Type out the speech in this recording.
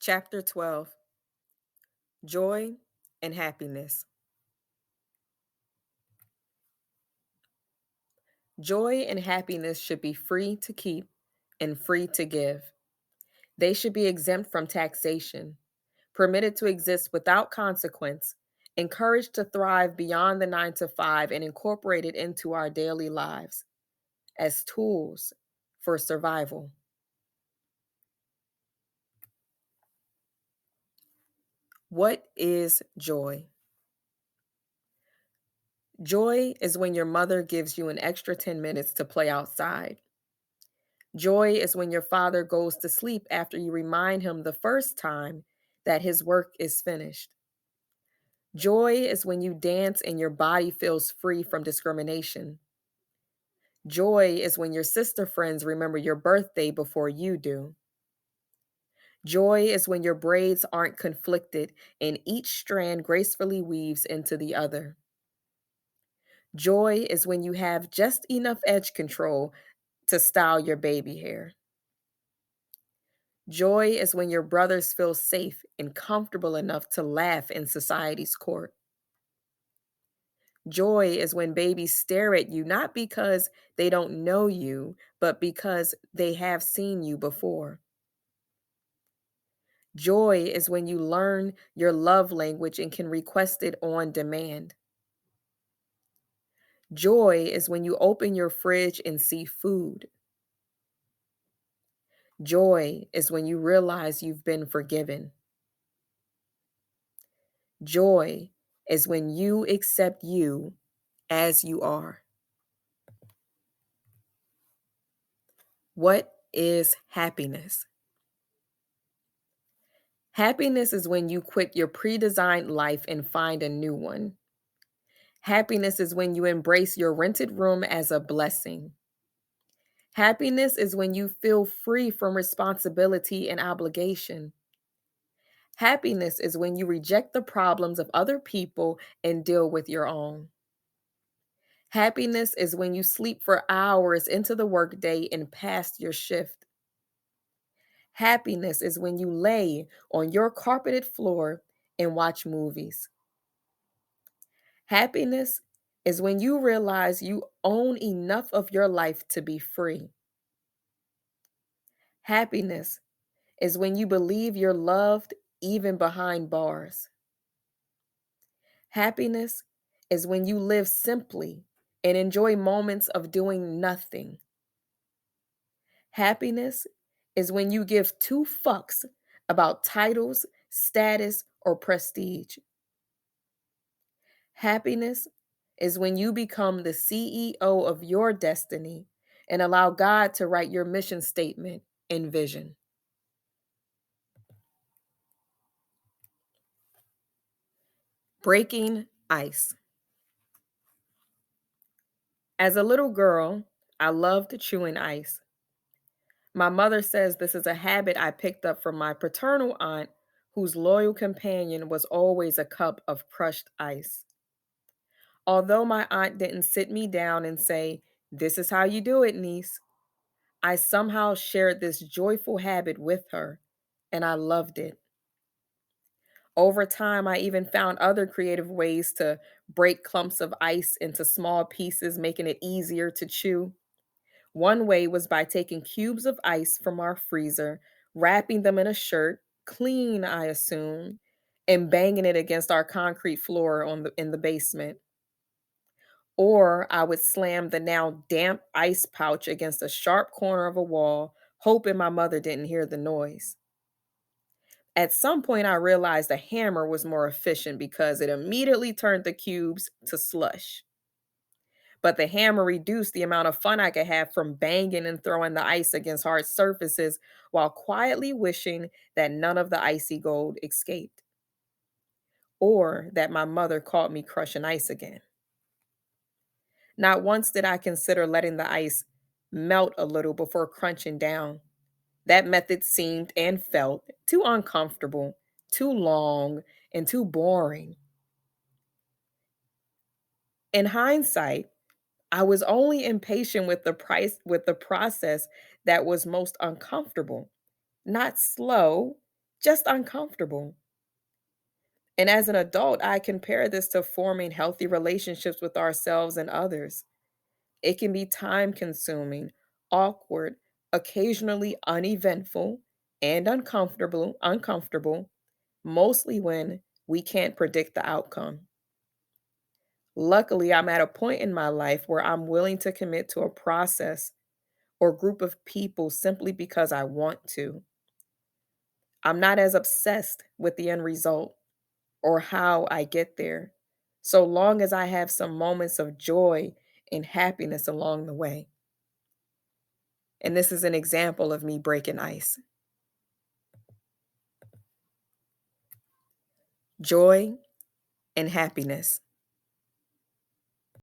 Chapter 12. Joy and Happiness. Joy and happiness should be free to keep and free to give. They should be exempt from taxation, permitted to exist without consequence, encouraged to thrive beyond the 9 to 5, and incorporated into our daily lives as tools for survival. What is joy? Joy is when your mother gives you an extra 10 minutes to play outside. Joy is when your father goes to sleep after you remind him the first time that his work is finished. Joy is when you dance and your body feels free from discrimination. Joy is when your sister friends remember your birthday before you do. Joy is when your braids aren't conflicted and each strand gracefully weaves into the other. Joy is when you have just enough edge control to style your baby hair. Joy is when your brothers feel safe and comfortable enough to laugh in society's court. Joy is when babies stare at you not because they don't know you, but because they have seen you before. Joy is when you learn your love language and can request it on demand. Joy is when you open your fridge and see food. Joy is when you realize you've been forgiven. Joy is when you accept you as you are. What is happiness? Happiness is when you quit your pre designed life and find a new one. Happiness is when you embrace your rented room as a blessing. Happiness is when you feel free from responsibility and obligation. Happiness is when you reject the problems of other people and deal with your own. Happiness is when you sleep for hours into the workday and past your shift. Happiness is when you lay on your carpeted floor and watch movies. Happiness is when you realize you own enough of your life to be free. Happiness is when you believe you're loved even behind bars. Happiness is when you live simply and enjoy moments of doing nothing. Happiness is when you give two fucks about titles, status, or prestige. Happiness is when you become the CEO of your destiny and allow God to write your mission statement and vision. Breaking ice. As a little girl, I loved chewing ice. My mother says this is a habit I picked up from my paternal aunt, whose loyal companion was always a cup of crushed ice. Although my aunt didn't sit me down and say, "This is how you do it, niece," I somehow shared this joyful habit with her, and I loved it. Over time, I even found other creative ways to break clumps of ice into small pieces, making it easier to chew. One way was by taking cubes of ice from our freezer, wrapping them in a shirt, clean, I assume, and banging it against our concrete floor in the basement. Or I would slam the now damp ice pouch against a sharp corner of a wall, hoping my mother didn't hear the noise. At some point, I realized a hammer was more efficient because it immediately turned the cubes to slush. But the hammer reduced the amount of fun I could have from banging and throwing the ice against hard surfaces while quietly wishing that none of the icy gold escaped, or that my mother caught me crushing ice again. Not once did I consider letting the ice melt a little before crunching down. That method seemed and felt too uncomfortable, too long, and too boring. In hindsight, I was only impatient with the process that was most uncomfortable, not slow, just uncomfortable. And as an adult, I compare this to forming healthy relationships with ourselves and others. It can be time consuming, awkward, occasionally uneventful, and uncomfortable, mostly when we can't predict the outcome. Luckily, I'm at a point in my life where I'm willing to commit to a process or group of people simply because I want to. I'm not as obsessed with the end result or how I get there, so long as I have some moments of joy and happiness along the way. And this is an example of me breaking ice. Joy and happiness.